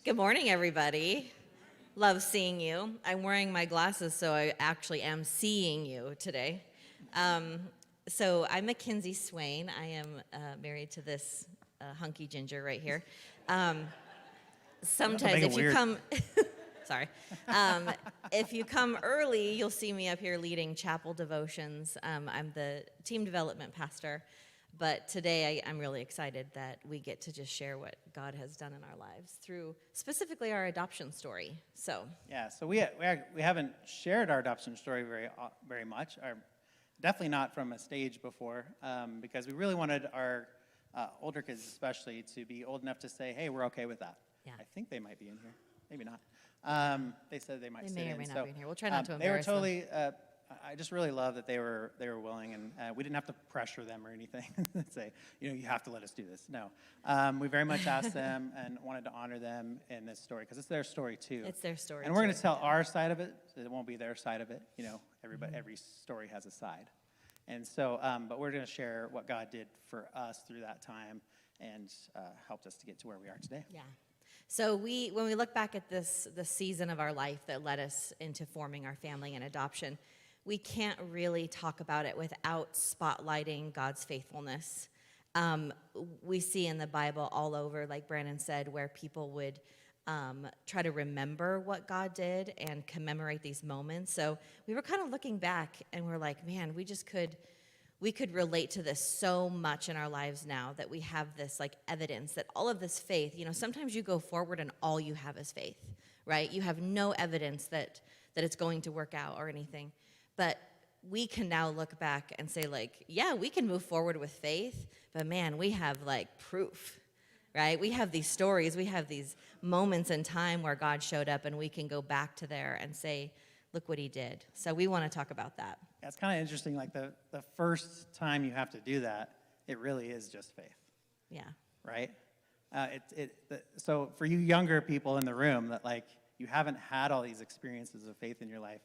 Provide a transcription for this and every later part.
Good morning, everybody. Love seeing you. I'm wearing my glasses, so I actually am seeing you today. Um, so I'm Mckinsey Swain. I am married to this hunky ginger right here. Um, sometimes, if you weird. come, sorry, um, if you come early, you'll see me up here leading chapel devotions. I'm the team development pastor. But today I'm really excited that we get to just share what God has done in our lives through specifically our adoption story. So So we haven't shared our adoption story very much. Definitely not from a stage before, because we really wanted our older kids especially to be old enough to say, hey, we're okay with that. Yeah. I think they might be in here. Maybe not. They said they might sit in. They may or may not be in here. We'll try not to They were embarrass them. totally, I just really love that they were willing, and we didn't have to pressure them or anything and say, you have to let us do this. No. We very much asked them and wanted to honor them in this story because it's their story too. It's their story. And we're going to tell our side of it. So it won't be their side of it. Every story has a side. And so, but we're going to share what God did for us through that time and helped us to get to where we are today. Yeah. So when we look back at the season of our life that led us into forming our family and adoption, we can't really talk about it without spotlighting God's faithfulness. We see in the Bible all over, like Brandon said, where people would try to remember what God did and commemorate these moments. So we were kind of looking back and we're like, man, we could relate to this so much in our lives now that we have this like evidence that all of this faith, sometimes you go forward and all you have is faith, right? You have no evidence that it's going to work out or anything. But we can now look back and say like, yeah, we can move forward with faith, but man, we have like proof, right? We have these stories, we have these moments in time where God showed up and we can go back to there and say, look what he did. So we want to talk about that. Yeah, it's kind of interesting, like the first time you have to do that, it really is just faith. Yeah. Right? So for you younger people in the room that like you haven't had all these experiences of faith in your life,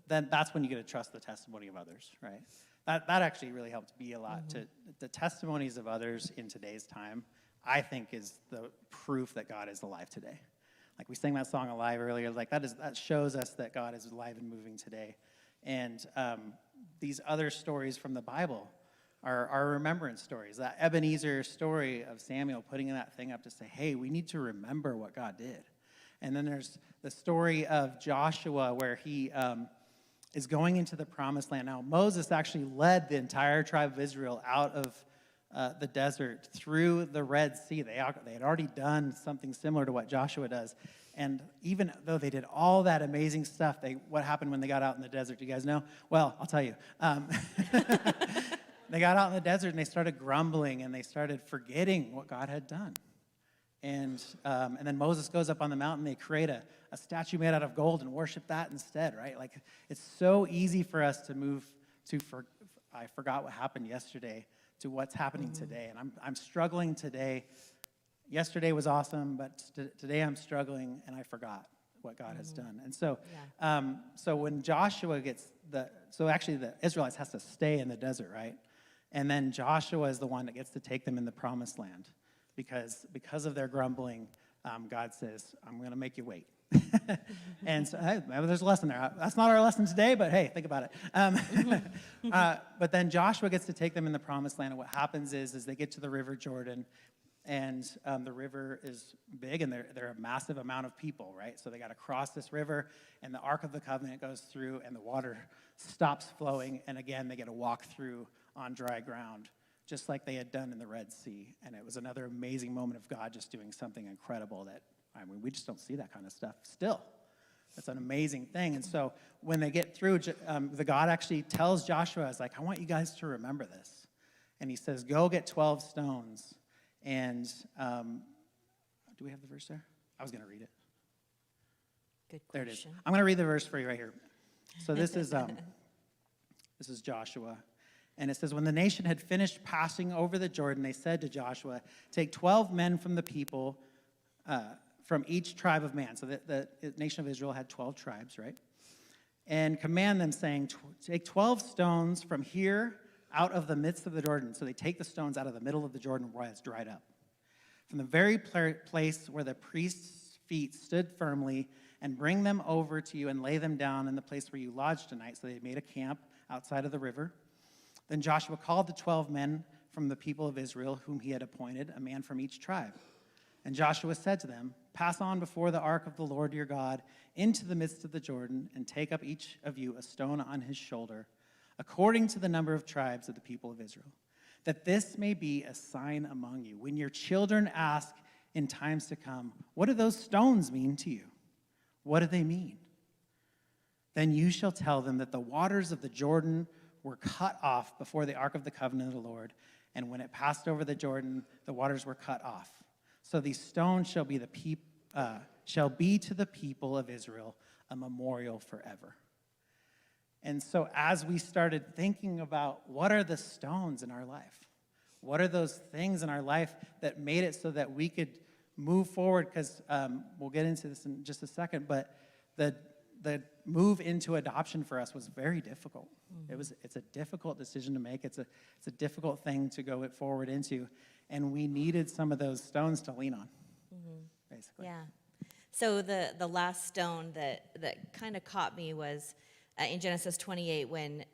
then that's when you get to trust the testimony of others, right? That actually really helped me a lot. Mm-hmm. The testimonies of others in today's time, I think, is the proof that God is alive today. Like we sang that song "Alive" earlier. Like that shows us that God is alive and moving today. And these other stories from the Bible are our remembrance stories. That Ebenezer story of Samuel putting that thing up to say, hey, we need to remember what God did. And then there's the story of Joshua where he is going into the promised land. Now, Moses actually led the entire tribe of Israel out of the desert through the Red Sea. They had already done something similar to what Joshua does. And even though they did all that amazing stuff, what happened when they got out in the desert? Do you guys know? Well, I'll tell you. They got out in the desert and they started grumbling and they started forgetting what God had done. And then Moses goes up on the mountain. They create a statue made out of gold and worship that instead, right? Like it's so easy for us to move to I forgot what happened yesterday to what's happening today. And I'm struggling today. Yesterday was awesome, but today I'm struggling and I forgot what God has done. And so, so when Joshua the Israelites has to stay in the desert, right? And then Joshua is the one that gets to take them in the promised land because of their grumbling, God says, I'm going to make you wait. And so maybe there's a lesson there. That's not our lesson today, but hey, think about it. But then Joshua gets to take them in the promised land, and what happens is they get to the river Jordan, and the river is big, and they're a massive amount of people, right? So they got to cross this river, and the Ark of the Covenant goes through, and the water stops flowing, and again, they get to walk through on dry ground, just like they had done in the Red Sea. And it was another amazing moment of God just doing something incredible that, we just don't see that kind of stuff still. That's an amazing thing. And so when they get through, the God actually tells Joshua, it's like, I want you guys to remember this. And he says, go get 12 stones. And do we have the verse there? I was going to read it. Good question. There it is. I'm going to read the verse for you right here. So this is Joshua. And it says, when the nation had finished passing over the Jordan, they said to Joshua, take 12 men from the people, from each tribe of man. So the nation of Israel had 12 tribes, right? And command them, saying, take 12 stones from here out of the midst of the Jordan. So they take the stones out of the middle of the Jordan where it's dried up. From the very place where the priests feet stood firmly, and bring them over to you and lay them down in the place where you lodge tonight. So they made a camp outside of the river. Then Joshua called the 12 men from the people of Israel, whom he had appointed, a man from each tribe. And Joshua said to them, pass on before the ark of the Lord your God into the midst of the Jordan, and take up each of you a stone on his shoulder, according to the number of tribes of the people of Israel, that this may be a sign among you. When your children ask in times to come, what do those stones mean to you? What do they mean? Then you shall tell them that the waters of the Jordan were cut off before the ark of the covenant of the Lord, and when it passed over the Jordan, the waters were cut off. So these stones shall be to the people of Israel a memorial forever. And so as we started thinking about what are the stones in our life, what are those things in our life that made it so that we could move forward, because we'll get into this in just a second, but the move into adoption for us was very difficult. Mm-hmm. It's a difficult decision to make. It's a difficult thing to go forward into, and we needed some of those stones to lean on, basically. Yeah. So the last stone that kind of caught me was in Genesis 28 when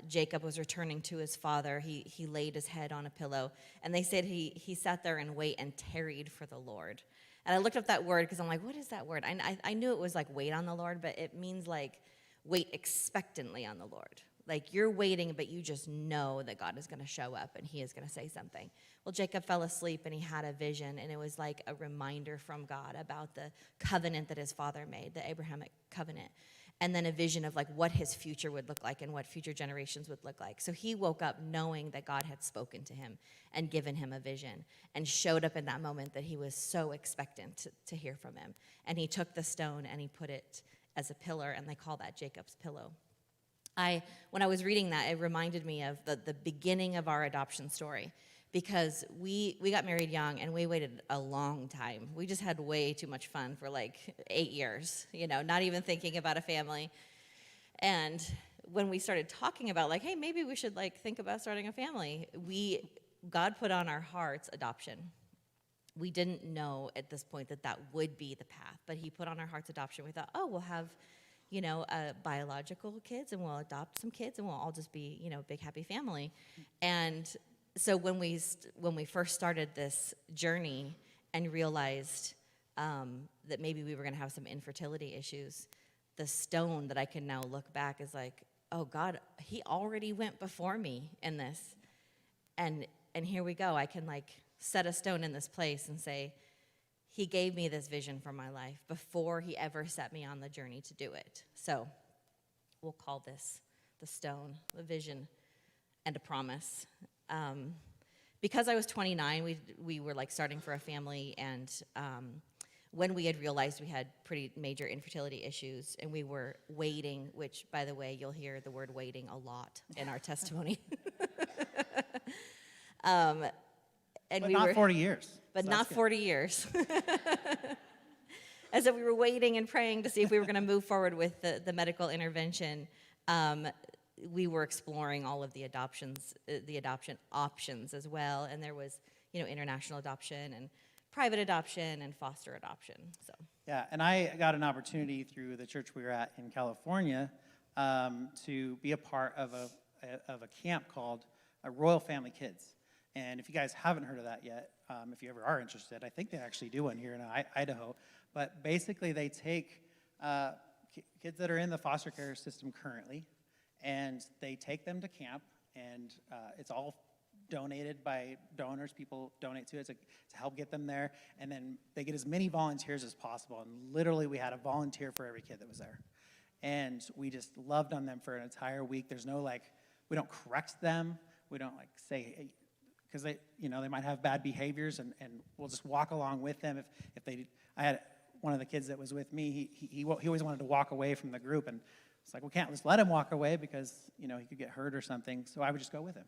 Jacob was returning to his father. He laid his head on a pillow, and they said he sat there and wait and tarried for the Lord. And I looked up that word because I'm like, what is that word? I knew it was like wait on the Lord, but it means like wait expectantly on the Lord. Like you're waiting, but you just know that God is going to show up and he is going to say something. Well, Jacob fell asleep and he had a vision, and it was like a reminder from God about the covenant that his father made, the Abrahamic covenant. And then a vision of like what his future would look like and what future generations would look like. So he woke up knowing that God had spoken to him and given him a vision, and showed up in that moment that he was so expectant to hear from him. And he took the stone and he put it as a pillar, and they call that Jacob's pillow. When I was reading that, it reminded me of the beginning of our adoption story, because we got married young and we waited a long time. We just had way too much fun for like 8 years, not even thinking about a family. And when we started talking about like, hey, maybe we should like think about starting a family, God put on our hearts adoption. We didn't know at this point that would be the path, but he put on our hearts adoption. We thought, we'll have biological kids, and we'll adopt some kids, and we'll all just be, big happy family. And so when we first started this journey and realized that maybe we were going to have some infertility issues, the stone that I can now look back is like, oh God, he already went before me in this, and here we go. I can like set a stone in this place and say, he gave me this vision for my life before he ever set me on the journey to do it. So we'll call this the stone, a vision, and a promise. Because I was 29, we were like starting for a family, and when we had realized we had pretty major infertility issues, and we were waiting, which, by the way, you'll hear the word waiting a lot in our testimony. And but not 40 years. But so not 40 years. As if we were waiting and praying to see if we were going to move forward with the medical intervention. We were exploring all of the adoption options as well, and there was, international adoption and private adoption and foster adoption. So yeah, and I got an opportunity through the church we were at in California to be a part of a camp called Royal Family Kids. And if you guys haven't heard of that yet, if you ever are interested, I think they actually do one here in Idaho. But basically, they take kids that are in the foster care system currently, and they take them to camp, and it's all donated by donors. People donate to it to help get them there, and then they get as many volunteers as possible. And literally, we had a volunteer for every kid that was there. And we just loved on them for an entire week. There's no, we don't correct them. We don't, say, hey, because they might have bad behaviors, and we'll just walk along with them. I had one of the kids that was with me, he always wanted to walk away from the group, and it's like, we can't just let him walk away because, he could get hurt or something, so I would just go with him.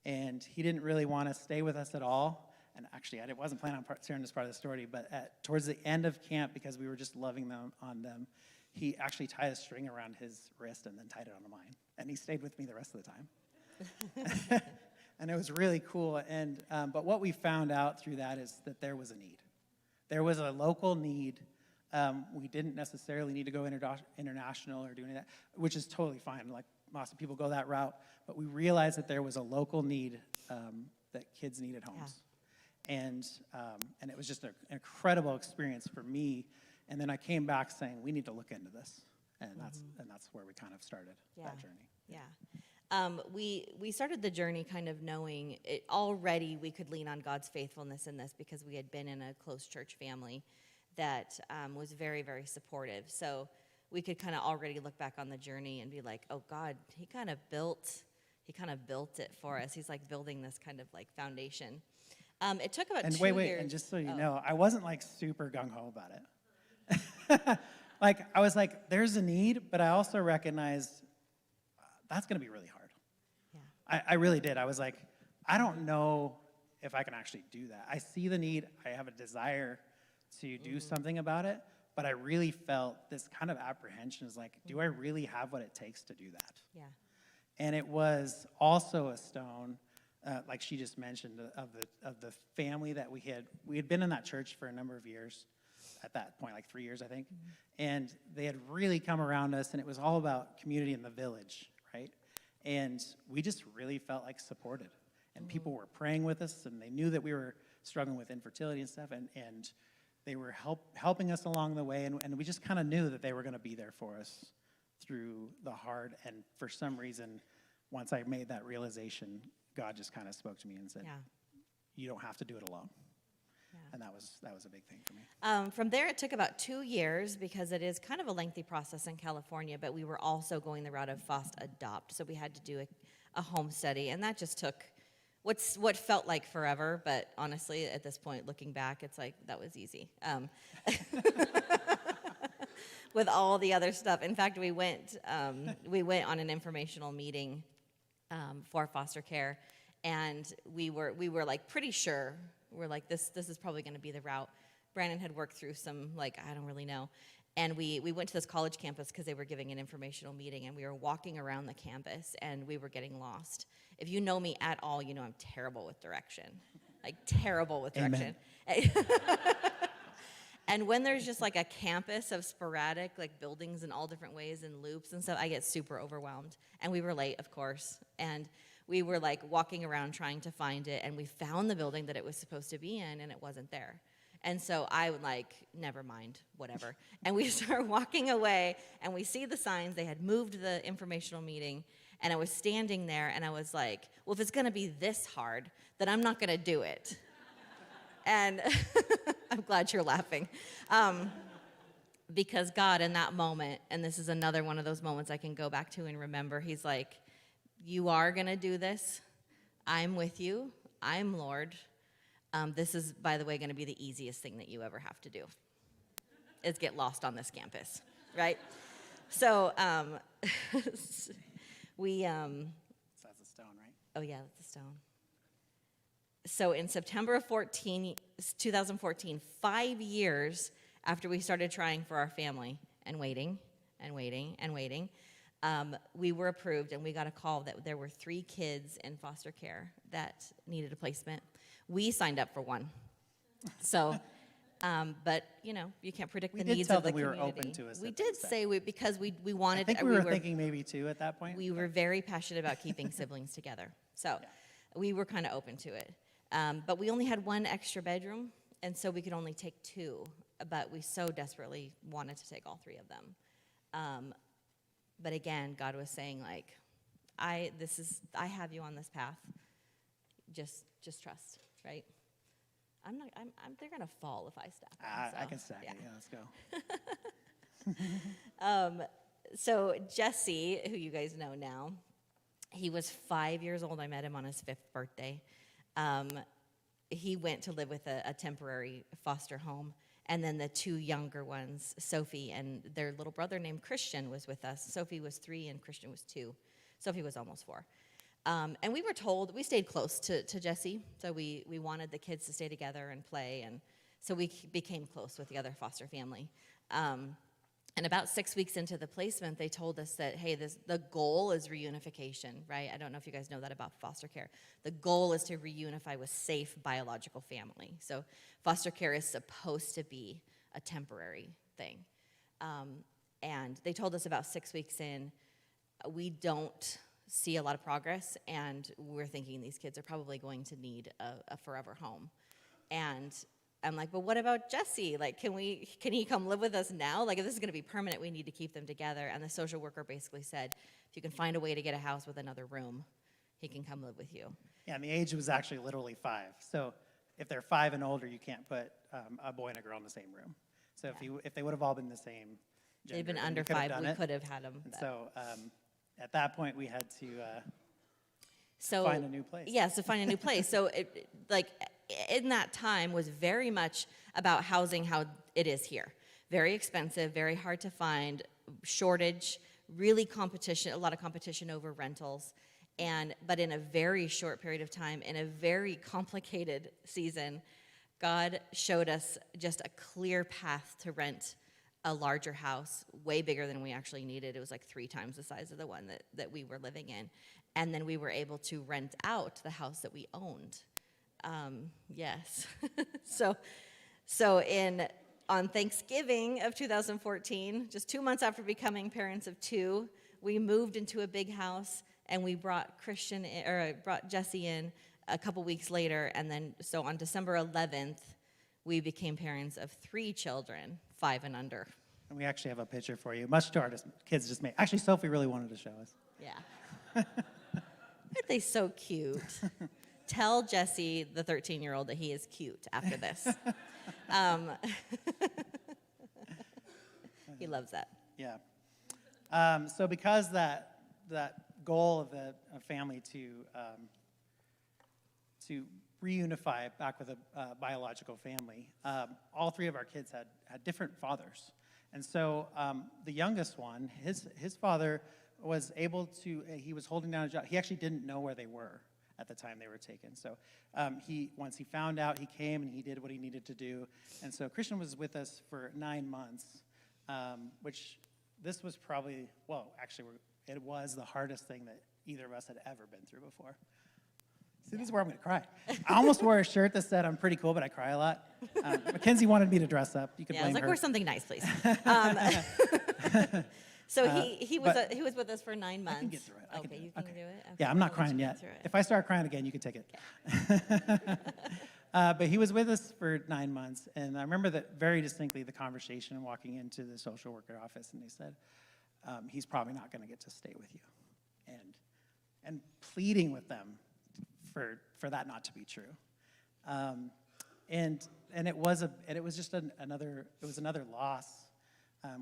And he didn't really want to stay with us at all, and actually, I wasn't planning on sharing this part of the story, but towards the end of camp, because we were just loving them, he actually tied a string around his wrist and then tied it onto mine, and he stayed with me the rest of the time. And it was really cool. And but what we found out through that is that there was a need. There was a local need. We didn't necessarily need to go international or do any of that, which is totally fine. Like lots of people go that route. But we realized that there was a local need that kids needed homes. And it was just an incredible experience for me. And then I came back saying, we need to look into this. And that's where we kind of started that journey. Yeah. We started the journey kind of knowing it already we could lean on God's faithfulness in this because we had been in a close church family that was very, very supportive. So we could kind of already look back on the journey and be like, oh, God, he kind of built it for us. He's like building this kind of like foundation. It took about 2 years. And just so you know, I wasn't like super gung-ho about it. Like, I was like, there's a need, but I also recognized that's going to be really hard. Yeah. I really did. I was like, I don't know if I can actually do that. I see the need. I have a desire to do something about it, but I really felt this kind of apprehension is like, do I really have what it takes to do that? Yeah. And it was also a stone, like she just mentioned, of the family that we had been in that church for a number of years. At that point, like 3 years, I think. And they had really come around us, and it was all about community in the village, right? And we just really felt like supported. And people were praying with us, and they knew that we were struggling with infertility and stuff, and they were helping us along the way, and we just kind of knew that they were going to be there for us through the hard. And for some reason, once I made that realization, God just kind of spoke to me and said, you don't have to do it alone. Yeah. And that was a big thing for me. From there, it took about 2 years because it is kind of a lengthy process in California, but we were also going the route of FOST adopt. So we had to do a home study, and that just took what felt like forever, but honestly, at this point, looking back, it's like, that was easy. With all the other stuff. In fact, we went on an informational meeting for foster care, and we were like pretty sure. We're like, this is probably going to be the route. Brandon had worked through some, like, I don't really know. And we went to this college campus because they were giving an informational meeting, and we were walking around the campus, and we were getting lost. If you know me at all, you know I'm terrible with direction. Like, terrible with direction. And when there's just, like, a campus of sporadic, like, buildings in all different ways and loops and stuff, I get super overwhelmed. And we were late, of course. And we were like walking around trying to find it, and we found the building that it was supposed to be in, and it wasn't there. And so I would like, never mind, whatever. And we start walking away, and we see the signs. They had moved the informational meeting, and I was standing there, and I was like, well, if it's going to be this hard, then I'm not going to do it. And I'm glad you're laughing. Because God, in that moment, and this is another one of those moments I can go back to and remember, he's like, you are going to do this. I'm with you. I'm Lord. This is, by the way, going to be the easiest thing that you ever have to do, is get lost on this campus, right? So we... So that's a stone, right? Oh, yeah, that's a stone. So in September of 2014, 5 years after we started trying for our family and waiting and waiting and waiting, we were approved, and we got a call that there were 3 kids in foster care that needed a placement. We signed up for one. So, but, you know, you can't predict the needs of the community. We were open to We did say because we wanted... I think we were thinking maybe 2 at that point. We were very passionate about keeping siblings together. So we were kind of open to it. But we only had 1 extra bedroom, and so we could only take 2. But we so desperately wanted to take all 3 of them. But again, God was saying, like, I have you on this path. Just trust, right? They're gonna fall if I step. I can stack it. Yeah, let's go. So Jesse, who you guys know now, he was 5 years old. I met him on his 5th birthday. He went to live with a temporary foster home. And then the 2 younger ones, Sophie and their little brother named Christian, was with us. Sophie was 3 and Christian was 2. Sophie was almost 4. And we were told, we stayed close to Jesse, so we wanted the kids to stay together and play, and so we became close with the other foster family. And about 6 weeks into the placement, they told us that, hey, the goal is reunification, right? I don't know if you guys know that about foster care. The goal is to reunify with safe biological family. So foster care is supposed to be a temporary thing. And they told us about 6 weeks in, we don't see a lot of progress, and we're thinking these kids are probably going to need a forever home. And I'm like, but what about Jesse? Like, can he come live with us now? Like, if this is going to be permanent, we need to keep them together. And the social worker basically said, if you can find a way to get a house with another room, he can come live with you. Yeah, and the age was actually literally 5. So if they're 5 and older, you can't put a boy and a girl in the same room. So if they would have all been the same gender, They'd been then under 5, we could have had them. And so at that point, we had to find a new place. Yeah, so find a new place. So in that time was very much about housing how it is here. Very expensive, very hard to find, shortage, really competition, a lot of competition over rentals. But in a very short period of time, in a very complicated season, God showed us just a clear path to rent a larger house, way bigger than we actually needed. It was like 3 times the size of the one that we were living in. And then we were able to rent out the house that we owned. Yes. So on Thanksgiving of 2014, just 2 months after becoming parents of 2, we moved into a big house, and we brought Jesse in a couple weeks later, and then so on December 11th, we became parents of 3 children, 5 and under. And we actually have a picture for you, much to our kids just made. Actually, Sophie really wanted to show us. Yeah. Aren't they so cute? Tell Jesse, the 13-year-old, that he is cute after this. He loves that. Yeah. So because that goal of a family to reunify back with a biological family, all 3 of our kids had different fathers. And so the youngest one, his father was able to, he was holding down a job. He actually didn't know where they were at the time they were taken. So once he found out, he came and he did what he needed to do. And so Christian was with us for 9 months, which this was probably, it was the hardest thing that either of us had ever been through before. See, this is where I'm going to cry. I almost wore a shirt that said I'm pretty cool, but I cry a lot. Mckinsey wanted me to dress up. You could blame her. I was like, wear something nice, please. So he was with us for 9 months. I can get through it. Okay, you can do it? Okay. Yeah, I'm not crying yet. If I start crying again, you can take it. But he was with us for 9 months, and I remember that very distinctly, the conversation walking into the social worker office, and they said, he's probably not going to get to stay with you. And pleading with them for that not to be true. And it was just another loss.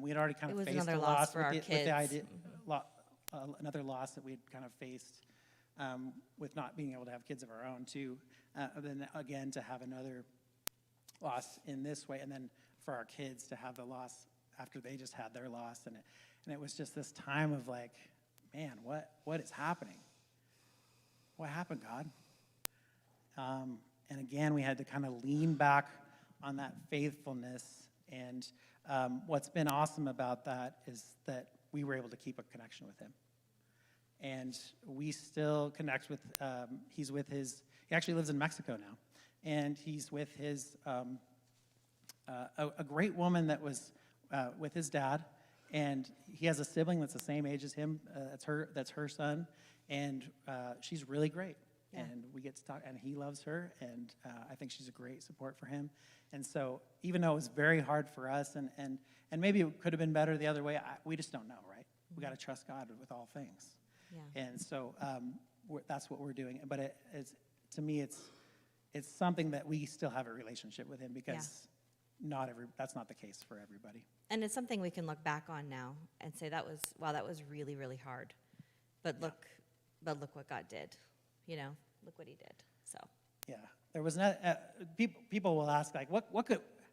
We had already kind of faced a loss for our kids. With the idea, another loss that we had kind of faced with not being able to have kids of our own too. Then again, to have another loss in this way, and then for our kids to have the loss after they just had their loss, and it was just this time of like, man, what is happening? What happened, God? And again, we had to kind of lean back on that faithfulness. And what's been awesome about that is that we were able to keep a connection with him. And we still connect with, he actually lives in Mexico now. And he's with his, a great woman that was with his dad. And he has a sibling that's the same age as him. That's her son. And she's really great. Yeah. And we get to talk, and he loves her, and I think she's a great support for him. And so even though it was very hard for us, and maybe it could have been better the other way, we just don't know, right? Mm-hmm. We got to trust God with all things. Yeah. And so that's what we're doing. But to me, it's something that we still have a relationship with him, because that's not the case for everybody. And it's something we can look back on now and say that was really, really hard. But look what God did. Look what he did. So yeah, there was not. People will ask like,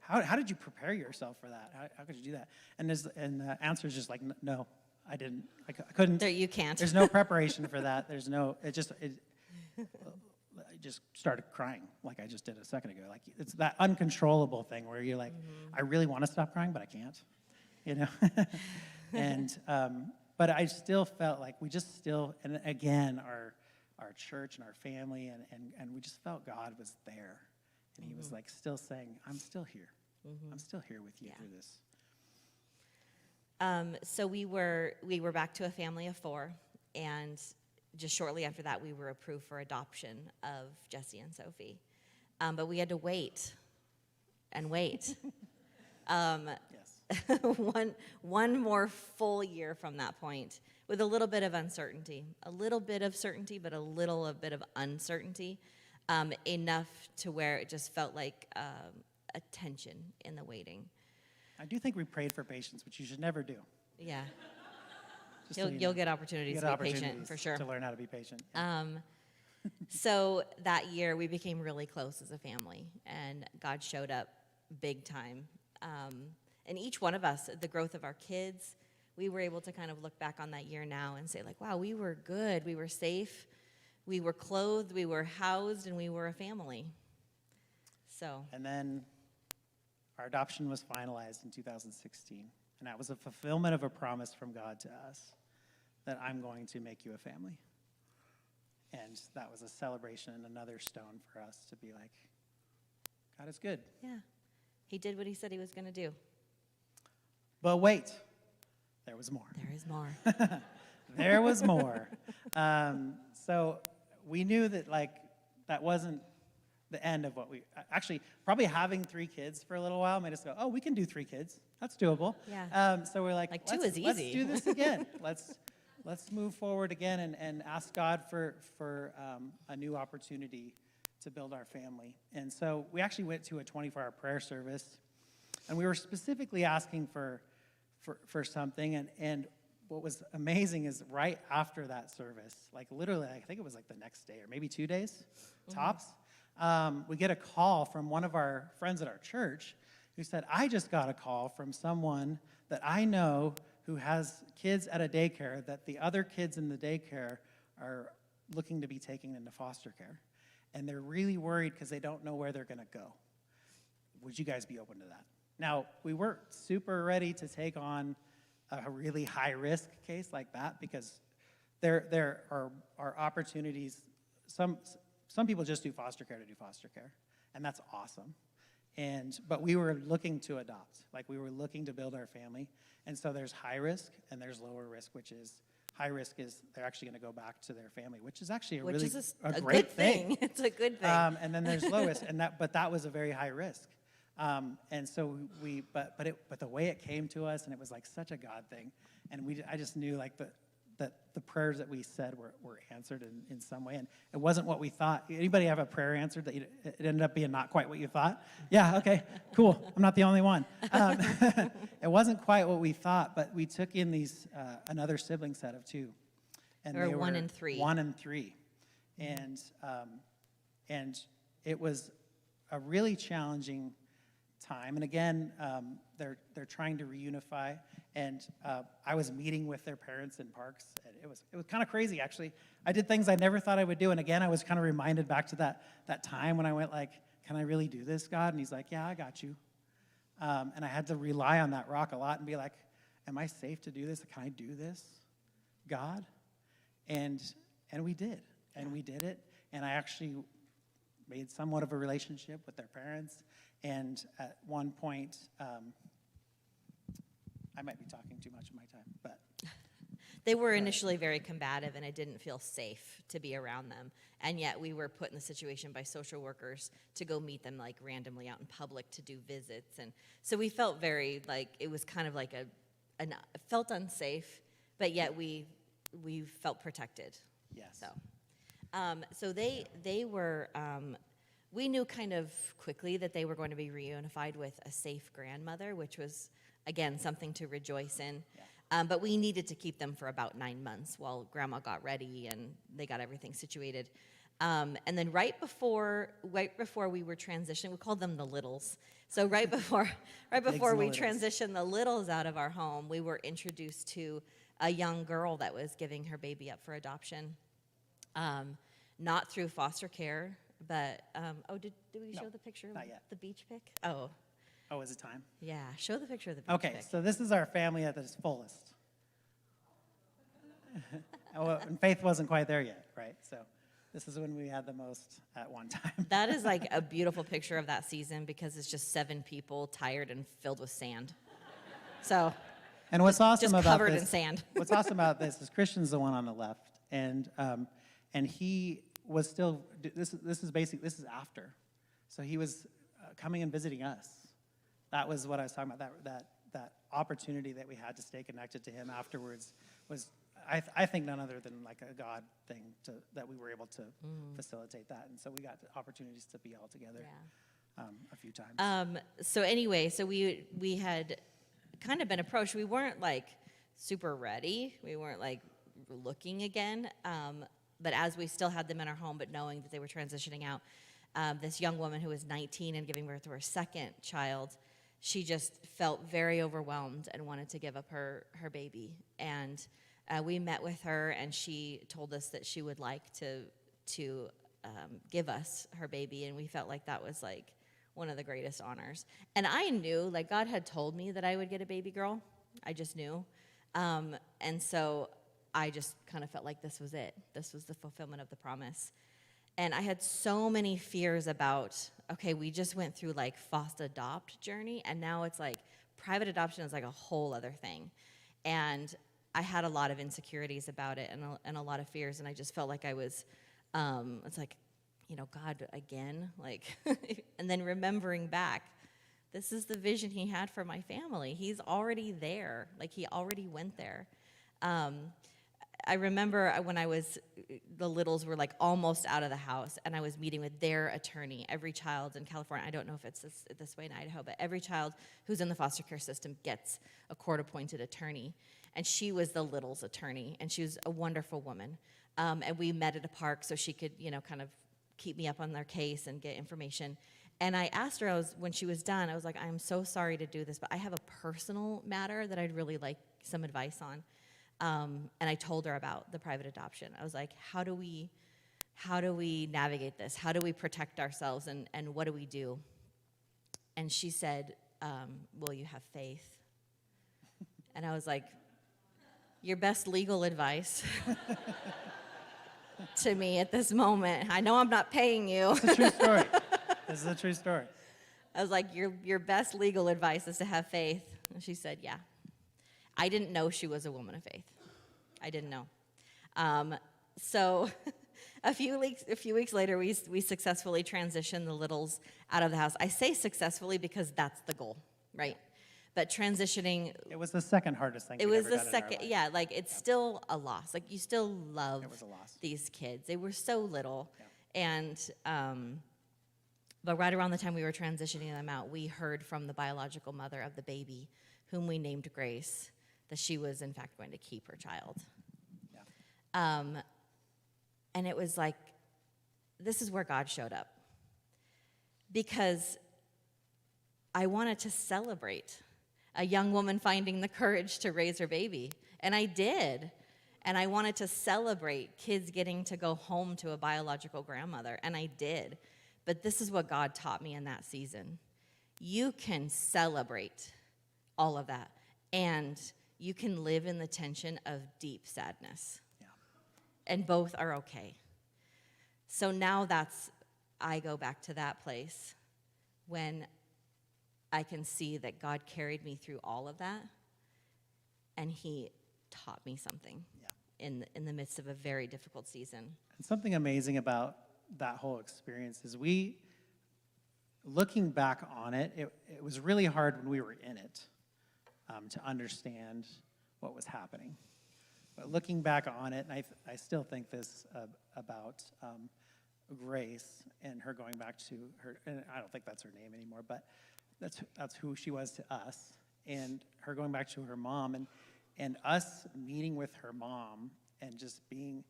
how did you prepare yourself for that? How could you do that? And the answer is just like, no, I didn't. I couldn't. You can't. There's no preparation for that. There's no. I just started crying like I just did a second ago. Like it's that uncontrollable thing where you're like, I really want to stop crying, but I can't. you know. And but I still felt like we just still, and again, our church and our family, and we just felt God was there, and He was like still saying, "I'm still here. I'm still here with you through this." So we were back to a family of 4, and just shortly after that, we were approved for adoption of Jesse and Sophie. But we had to wait and wait. Yes. one more full year from that point, with a little bit of uncertainty, a little bit of certainty, but a bit of uncertainty, enough to where it just felt like a tension in the waiting. I do think we prayed for patience, which you should never do. Yeah. Just so You'll get opportunities to be patient, for sure. To learn how to be patient. So that year, we became really close as a family, and God showed up big time. And each one of us, the growth of our kids, we were able to kind of look back on that year now and say, like, wow, we were good, we were safe, we were clothed, we were housed, and we were a family. So. And then our adoption was finalized in 2016, and that was a fulfillment of a promise from God to us that I'm going to make you a family. And that was a celebration and another stone for us to be like, God is good. Yeah. He did what He said He was going to do. But wait, there was more. There is more. There was more. So we knew that, like, that wasn't the end of what we, actually, probably having 3 kids for a little while made us go, oh, we can do 3 kids. That's doable. Yeah. So we're like 2 is easy. Let's do this again. Let's move forward again and ask God for a new opportunity to build our family. And so we actually went to a 24-hour prayer service, and we were specifically asking for something. And what was amazing is right after that service, like literally, I think it was like the next day or maybe 2 days, tops, we get a call from one of our friends at our church who said, I just got a call from someone that I know who has kids at a daycare that the other kids in the daycare are looking to be taken into foster care. And they're really worried because they don't know where they're going to go. Would you guys be open to that? Now, we weren't super ready to take on a really high-risk case like that because there are opportunities. Some people just do foster care to do foster care, and that's awesome. But we were looking to adopt. Like, we were looking to build our family. And so there's high risk and there's lower risk, which is high risk is they're actually going to go back to their family, which is actually a great thing. It's a good thing. And then there's low risk, but that was a very high risk. And so but the way it came to us, and it was like such a God thing, and I just knew like that the prayers that we said were answered in some way, and it wasn't what we thought. Anybody have a prayer answered that it ended up being not quite what you thought? Yeah, okay, cool. I'm not the only one. It wasn't quite what we thought, but we took in these another sibling set of 2, and Or they 1 were and 3. 1 and 3, and it was a really challenging time. And again, they're trying to reunify. And I was meeting with their parents in parks, and it was kind of crazy, actually. I did things I never thought I would do. And again, I was kind of reminded back to that time when I went like, can I really do this, God? And He's like, yeah, I got you. And I had to rely on that rock a lot and be like, am I safe to do this? Can I do this, God? And we did. And we did it. And I actually made somewhat of a relationship with their parents. And at one point, I might be talking too much of my time, but. They were initially very combative, and it didn't feel safe to be around them. And yet we were put in the situation by social workers to go meet them like randomly out in public to do visits. And so we felt very like, it was kind of like it felt unsafe, but yet we felt protected. Yes. So they were, we knew kind of quickly that they were going to be reunified with a safe grandmother, which was, again, something to rejoice in. Yeah. But we needed to keep them for about 9 months while Grandma got ready and they got everything situated. And then right before we were transitioning, we called them the Littles. So right before we transitioned the Littles out of our home, we were introduced to a young girl that was giving her baby up for adoption. Not through foster care, but did we show the picture? Not yet. The beach pic? Oh, Oh, is it time? Yeah, show the picture of the beach Okay, pic. so this is our family at its fullest. And Faith wasn't quite there yet, right? So this is when we had the most at one time. That is like a beautiful picture of that season because it's just 7 people tired and filled with sand. So And what's awesome just about covered this, in sand. what's awesome about this is Christian's the one on the left, and he was still. This is after, so he was coming and visiting us. That was what I was talking about. That opportunity that we had to stay connected to him afterwards was, I think, none other than like a God thing that we were able to facilitate that, and so we got the opportunities to be all together a few times. So anyway, so we had kind of been approached. We weren't like super ready. We weren't like looking again. But as we still had them in our home, but knowing that they were transitioning out, this young woman who was 19 and giving birth to her second child, she just felt very overwhelmed and wanted to give up her baby. And we met with her, and she told us that she would like to give us her baby, and we felt like that was like one of the greatest honors. And I knew, like, God had told me that I would get a baby girl. I just knew. And so I just kind of felt like this was it. This was the fulfillment of the promise. And I had so many fears about, okay, we just went through like foster adopt journey, and now it's like private adoption is like a whole other thing. And I had a lot of insecurities about it and a lot of fears, and I just felt like I was, it's like, you know, God again, like, and then remembering back, this is the vision he had for my family. He's already there. Like, he already went there. I remember when the littles were like almost out of the house, and I was meeting with their attorney. Every child in California, I don't know if it's this way in Idaho, but every child who's in the foster care system gets a court-appointed attorney. And she was the littles' attorney, and she was a wonderful woman. And we met at a park so she could, you know, kind of keep me up on their case and get information. And I asked her, when she was done, I was like, I'm so sorry to do this, but I have a personal matter that I'd really like some advice on. And I told her about the private adoption. I was like, how do we navigate this? How do we protect ourselves, and what do we do? And she said, will you have faith? And I was like, your best legal advice to me at this moment. I know I'm not paying you. It's a true story. This is a true story. I was like, your best legal advice is to have faith. And she said, yeah. I didn't know she was a woman of faith. I didn't know. So a few weeks later, we successfully transitioned the littles out of the house. I say successfully because that's the goal, right? But transitioning, It was the second hardest thing. it we'd was ever the done in our second, life. yeah, like it's still a loss. Like, you still love It was a loss. these kids. They were so little. Yeah. And, but right around the time we were transitioning them out, we heard from the biological mother of the baby, whom we named Grace, that she was in fact going to keep her child. Yeah. And it was like, this is where God showed up. Because I wanted to celebrate a young woman finding the courage to raise her baby. And I did. And I wanted to celebrate kids getting to go home to a biological grandmother. And I did. But this is what God taught me in that season. You can celebrate all of that. And you can live in the tension of deep sadness. Yeah. And both are okay. So now I go back to that place when I can see that God carried me through all of that, and he taught me something in the midst of a very difficult season. And something amazing about that whole experience is looking back on it, it was really hard when we were in it to understand what was happening. But looking back on it, and I still think this about Grace and her going back to her, and I don't think that's her name anymore, but that's who she was to us, and her going back to her mom, and us meeting with her mom and just being,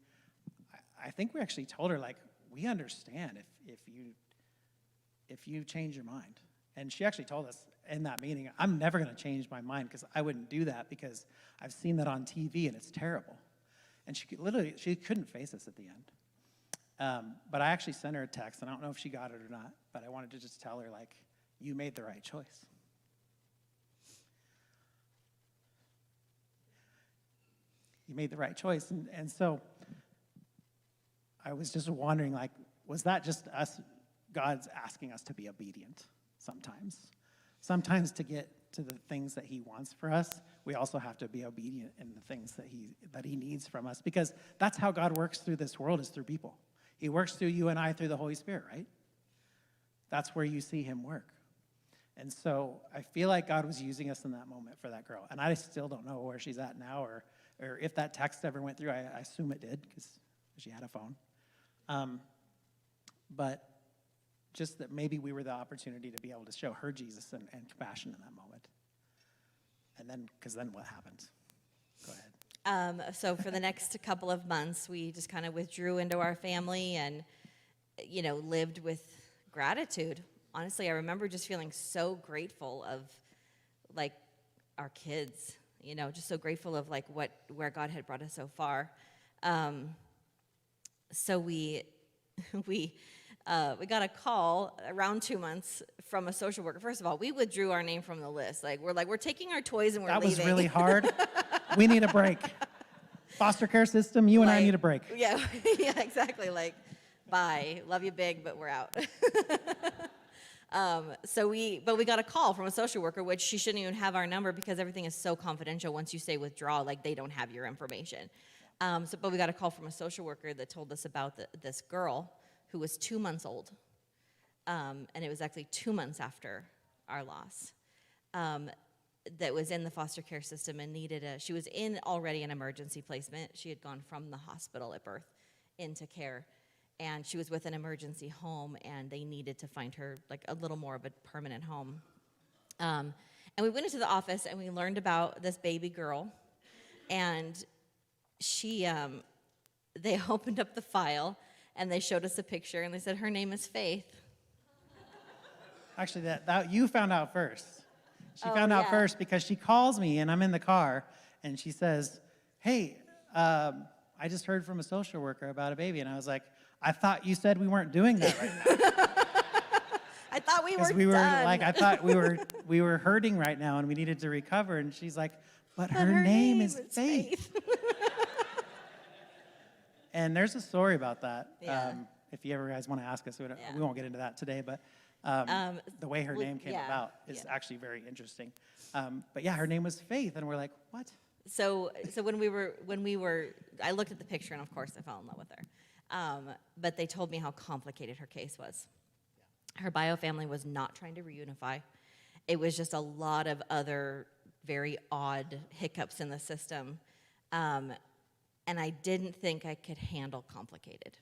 I think we actually told her, like, we understand if you change your mind. And she actually told us in that meeting, I'm never going to change my mind because I wouldn't do that because I've seen that on TV and it's terrible. And she couldn't face us at the end. But I actually sent her a text, and I don't know if she got it or not, but I wanted to just tell her, like, you made the right choice. you made the right choice. And so I was just wondering, like, was that just us, God's asking us to be obedient sometimes? Sometimes to get to the things that he wants for us, we also have to be obedient in the things that he needs from us, because that's how God works through this world, is through people. He works through you and I through the Holy Spirit, right? That's where you see him work. And so I feel like God was using us in that moment for that girl. And I still don't know where she's at now, or if that text ever went through. I assume it did, because she had a phone. But just that maybe we were the opportunity to be able to show her Jesus and compassion in that moment. And then, because then what happens? Go ahead. So for the next couple of months, we just kind of withdrew into our family and, lived with gratitude. Honestly, I remember just feeling so grateful of, like, our kids, just so grateful of, like, where God had brought us so far. So we got a call around 2 months from a social worker. First of all, we withdrew our name from the list. We're taking our toys and we're leaving. That was really hard. We need a break. Foster care system, you and I need a break. Yeah, yeah, exactly. Like, bye. Love you big, but we're out. But we got a call from a social worker, which she shouldn't even have our number because everything is so confidential. Once you say withdraw, like, they don't have your information. But we got a call from a social worker that told us about this girl who was 2 months old. And it was actually 2 months after our loss, that was in the foster care system and she was in already an emergency placement. She had gone from the hospital at birth into care. And she was with an emergency home, and they needed to find her, like, a little more of a permanent home. And we went into the office, and we learned about this baby girl. And they opened up the file, and they showed us a picture, and they said, her name is Faith. Actually, that you found out first. She found out first because she calls me, and I'm in the car, and she says, hey, I just heard from a social worker about a baby. And I was like, I thought you said we weren't doing that right now. I thought we were done. I thought we were hurting right now, and we needed to recover. And she's like, but her name is Faith. And there's a story about that. Yeah. If you ever guys want to ask us, we won't get into that today, but the way her name came about is actually very interesting. But yeah, her name was Faith, and we're like, what? So when we were, I looked at the picture, and of course I fell in love with her. But they told me how complicated her case was. Her bio family was not trying to reunify. It was just a lot of other very odd hiccups in the system. And I didn't think I could handle complicated.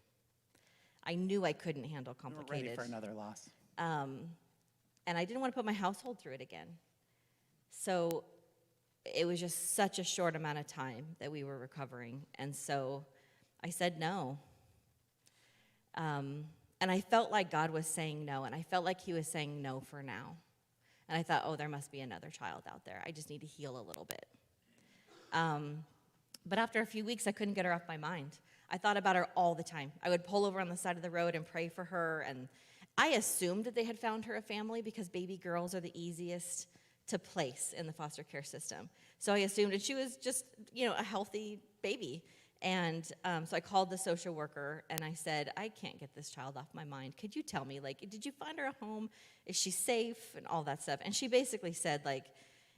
I knew I couldn't handle complicated. You were ready for another loss. And I didn't want to put my household through it again. So it was just such a short amount of time that we were recovering. And so I said no. And I felt like God was saying no, and I felt like he was saying no for now. And I thought, there must be another child out there. I just need to heal a little bit. But after a few weeks, I couldn't get her off my mind. I thought about her all the time. I would pull over on the side of the road and pray for her, and I assumed that they had found her a family because baby girls are the easiest to place in the foster care system. So I assumed that she was just, a healthy baby. And so I called the social worker, and I said, I can't get this child off my mind. Could you tell me, did you find her a home? Is she safe? And all that stuff. And she basically said,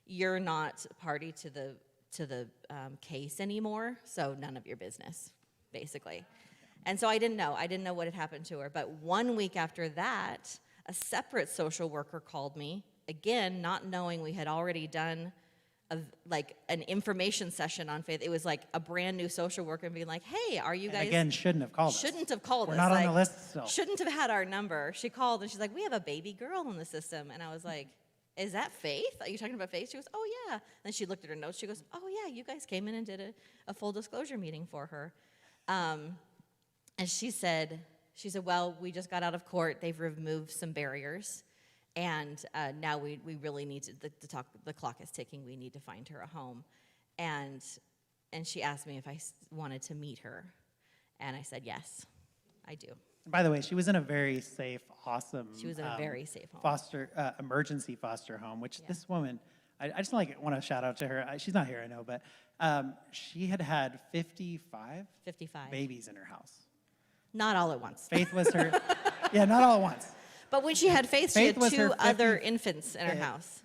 you're not party to the case anymore, so none of your business, basically. And so I didn't know. I didn't know what had happened to her. But 1 week after that, a separate social worker called me, again, not knowing we had already done an information session on Faith. It was like a brand new social worker being like, hey, are you guys... And again, shouldn't have called us. Shouldn't have called us. We're not on the list still. Shouldn't have had our number. She called, and she's like, we have a baby girl in the system. And I was like, is that Faith? Are you talking about Faith? She goes, oh, yeah. Then she looked at her notes. She goes, oh, yeah, you guys came in and did a full disclosure meeting for her. And she said, well, we just got out of court. They've removed some barriers. And now we really need to talk. The clock is ticking. We need to find her a home. And she asked me if I wanted to meet her. And I said, yes, I do. And by the way, she was in a very safe, awesome... She was in a very safe home. Emergency foster home, which this woman... I just want to shout out to her. She's not here, I know, but She had had 55 55. babies in her house. Not all at once. Faith was her, yeah, not all at once. But when she had Faith, she Faith had was her 2 other 50 infants in her yeah. house.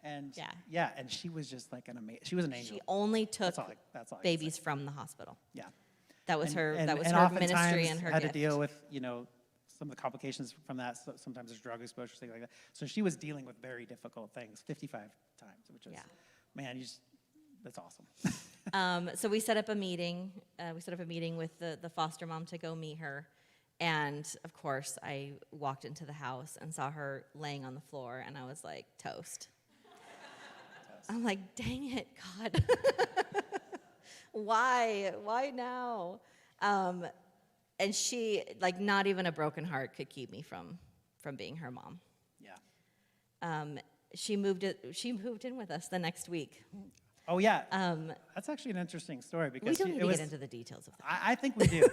And Yeah. and she was just like an amazing, she was an angel. She only took That's all I can babies say. from the hospital. Yeah. That was her. That was and her ministry oftentimes and her had gift. to deal with, some of the complications from that. So sometimes there's drug exposure, things like that. So she was dealing with very difficult things 55 times, which is, man, that's awesome. So we set up a meeting. We set up a meeting with the foster mom to go meet her. And of course, I walked into the house and saw her laying on the floor, and I was like, toast. I'm like, dang it, God. Why? Why now? And she, like, not even a broken heart could keep me from being her mom. Yeah. She moved in with us the next week. Oh, yeah. That's actually an interesting story because We don't need to get into the details of that. I think we do.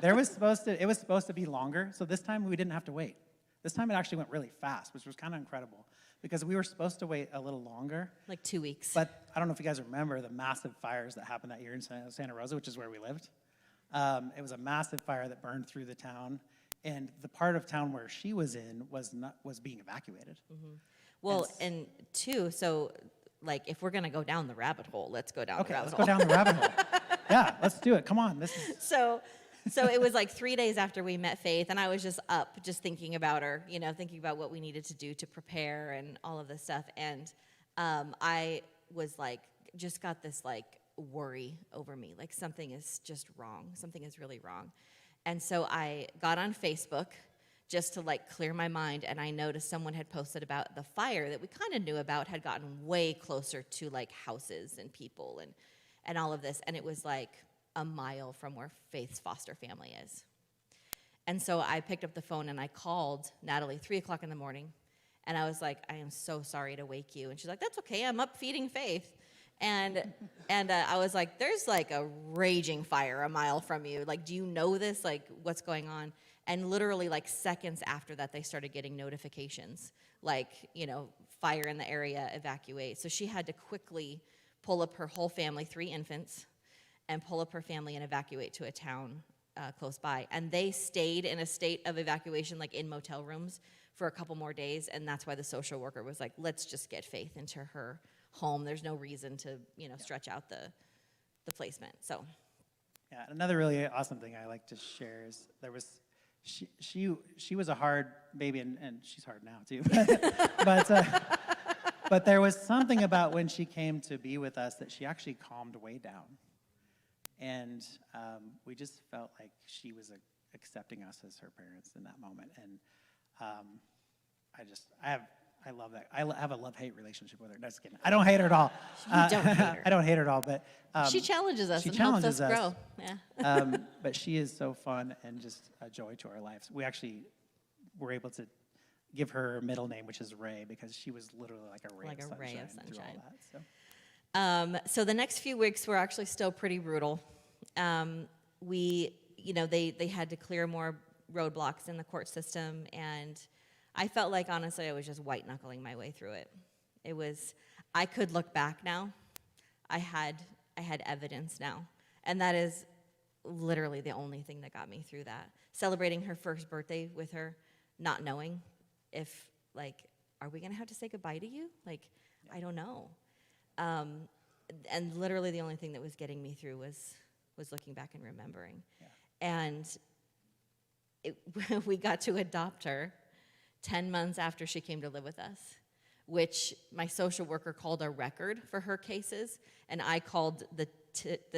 It was supposed to be longer, so this time we didn't have to wait. This time it actually went really fast, which was kind of incredible because we were supposed to wait a little longer. Like 2 weeks. But I don't know if you guys remember the massive fires that happened that year in Santa Rosa, which is where we lived. It was a massive fire that burned through the town, and the part of town where she was in was being evacuated. Mm-hmm. Well, and 2, so like if we're gonna go down the rabbit hole, let's go down the rabbit hole. Okay, let's go down the rabbit hole. Yeah, let's do it. Come on, So it was like 3 days after we met Faith, and I was just up, just thinking about her, thinking about what we needed to do to prepare and all of this stuff. And I was like, just got this like worry over me, like something is just wrong. Something is really wrong. And so I got on Facebook just to like clear my mind, and I noticed someone had posted about the fire that we kind of knew about had gotten way closer to like houses and people and all of this, and it was like a mile from where Faith's foster family is. And so I picked up the phone and I called Natalie 3 o'clock in the morning, and I was like, I am so sorry to wake you. And she's like, that's okay, I'm up feeding Faith. And I was like, there's like a raging fire a mile from you. Like, do you know this? Like, what's going on? And literally like seconds after that, they started getting notifications, like, fire in the area, evacuate. So she had to quickly pull up her whole family, 3 infants, and pull up her family and evacuate to a town close by. And they stayed in a state of evacuation, like in motel rooms, for a couple more days. And that's why the social worker was like, let's just get Faith into her home. There's no reason to, stretch out the placement. So, yeah. Another really awesome thing I like to share is she was a hard baby, and she's hard now too. But there was something about when she came to be with us that she actually calmed way down. And we just felt like she was accepting us as her parents in that moment. And I love that. I have a love-hate relationship with her. No, just kidding. I don't hate her at all. You don't hate her. I don't hate her at all, but she challenges us and helps us grow. Yeah. But she is so fun and just a joy to our lives. We actually were able to give her a middle name, which is Ray, because she was literally like a ray of sunshine through all that. So the next few weeks were actually still pretty brutal. They had to clear more roadblocks in the court system, and I felt like, honestly, I was just white-knuckling my way through it. I could look back now. I had evidence now, and that is literally the only thing that got me through that. Celebrating her first birthday with her, not knowing if, like, are we going to have to say goodbye to you? Like, I don't know. And literally the only thing that was getting me through was looking back and remembering. Yeah. And we got to adopt her 10 months after she came to live with us, which my social worker called a record for her cases, and I called the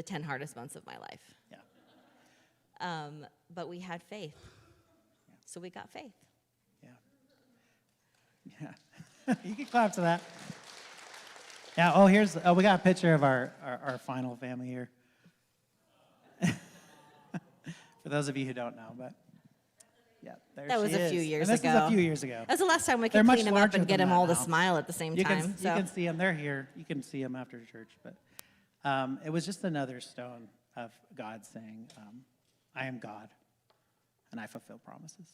10 hardest months of my life. Yeah. But we had faith. Yeah. So we got faith. Yeah. Yeah. You can clap to that. Yeah, we got a picture of our final family here. For those of you who don't know, but yeah, there that was she a few is. years and ago. this is a few years ago. That was the last time we could clean them up and get them all to smile at the same time. You can see them. They're here. You can see them after church. But it was just another stone of God saying, I am God, and I fulfill promises.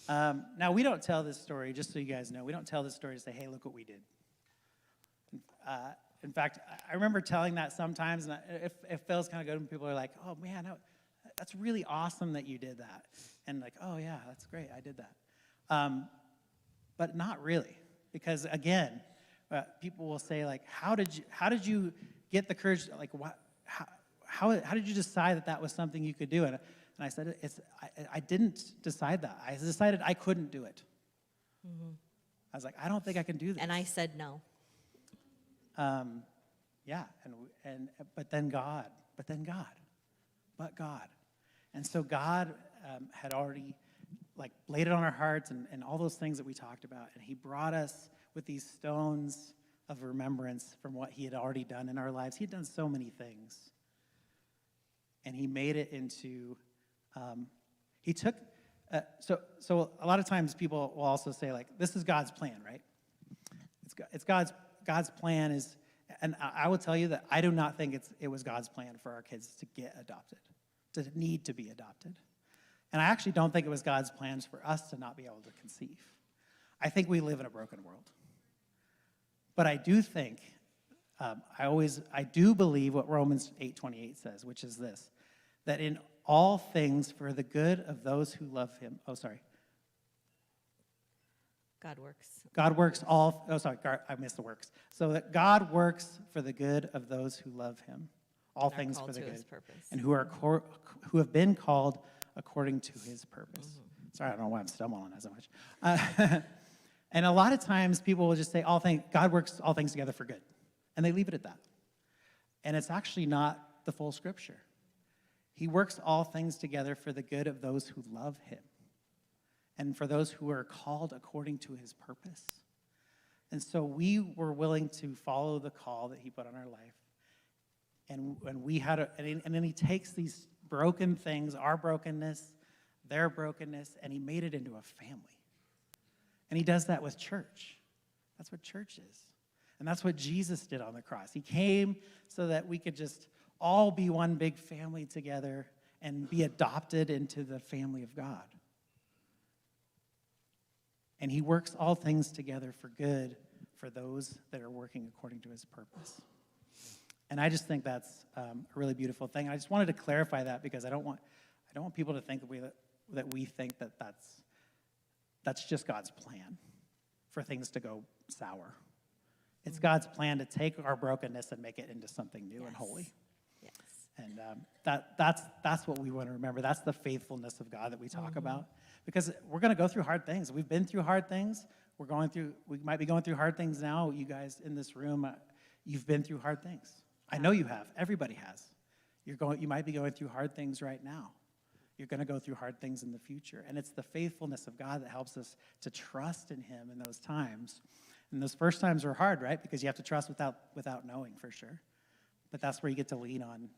Now, we don't tell this story, just so you guys know, we don't tell this story to say, hey, look what we did. In fact, I remember telling that sometimes, and it feels kind of good when people are like, oh, man, that's really awesome that you did that. And like, oh, yeah, that's great, I did that. But not really, because, again, people will say, like, how did you get the courage, like, how did you decide that was something you could do? And I said, I didn't decide that. I decided I couldn't do it. Mm-hmm. I was like, I don't think I can do this. And I said no. Yeah, but God. And so God had already laid it on our hearts and all those things that we talked about. And he brought us with these stones of remembrance from what he had already done in our lives. He had done so many things. And he made it into, he took, so a lot of times people will also say, like, this is God's plan, right? It's God's plan is, and I will tell you that I do not think it was God's plan for our kids to get adopted, to need to be adopted. And I actually don't think it was God's plans for us to not be able to conceive. I think we live in a broken world. But I do think, I do believe what Romans 8:28 says, which is this, that in all things for the good of those who love him, God works. I missed the works. So that God works for the good of those who love him, all things for the good, and who have been called according to his purpose. Mm-hmm. Sorry, I don't know why I'm stumbling on that so much. And a lot of times people will just say, God works all things together for good. And they leave it at that. And it's actually not the full scripture. He works all things together for the good of those who love him and for those who are called according to his purpose. And so we were willing to follow the call that he put on our life. And then he takes these broken things, our brokenness, their brokenness, and he made it into a family. And he does that with church. That's what church is. And that's what Jesus did on the cross. He came so that we could just all be one big family together and be adopted into the family of God. And he works all things together for good for those that are working according to his purpose. And I just think that's a really beautiful thing. I just wanted to clarify that because I don't want people to think that we think that that's just God's plan for things to go sour. It's God's plan to take our brokenness and make it into something new and holy. Yes. And that's what we want to remember. That's the faithfulness of God that we talk about. Because we're going to go through hard things. We've been through hard things. We might be going through hard things now. You guys in this room, you've been through hard things. I know you have. Everybody has. You might be going through hard things right now. You're going to go through hard things in the future. And it's the faithfulness of God that helps us to trust in him in those times. And those first times are hard, right? Because you have to trust without knowing for sure. But that's where you get to lean on.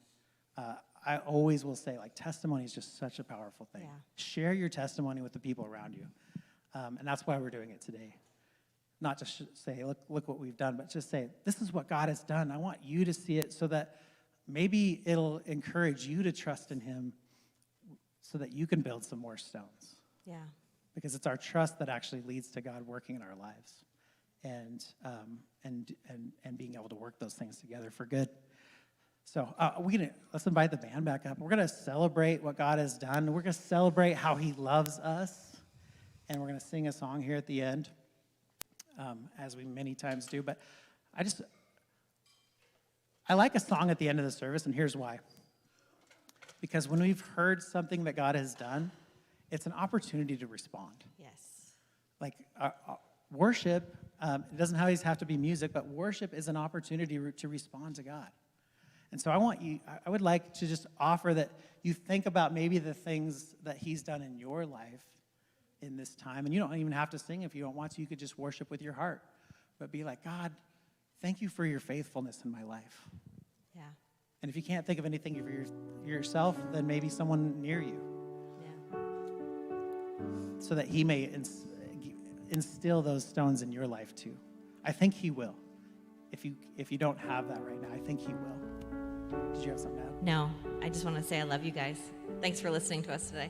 I always will say, testimony is just such a powerful thing. Yeah. Share your testimony with the people around you. And that's why we're doing it today. Not just say, look what we've done, but just say, this is what God has done. I want you to see it so that maybe it'll encourage you to trust in him so that you can build some more stones. Yeah. Because it's our trust that actually leads to God working in our lives and being able to work those things together for good. So let's invite the band back up. We're going to celebrate what God has done. We're going to celebrate how he loves us. And we're going to sing a song here at the end, as we many times do. But I like a song at the end of the service, and here's why. Because when we've heard something that God has done, it's an opportunity to respond. Yes. Worship, it doesn't always have to be music, but worship is an opportunity to respond to God. And so I would like to just offer that you think about maybe the things that he's done in your life in this time. And you don't even have to sing if you don't want to. You could just worship with your heart. But be like, God, thank you for your faithfulness in my life. Yeah. And if you can't think of anything for yourself, then maybe someone near you. Yeah. So that he may instill those stones in your life too. I think he will. If you don't have that right now, I think he will. Did you have something to add? No, I just want to say I love you guys. Thanks for listening to us today.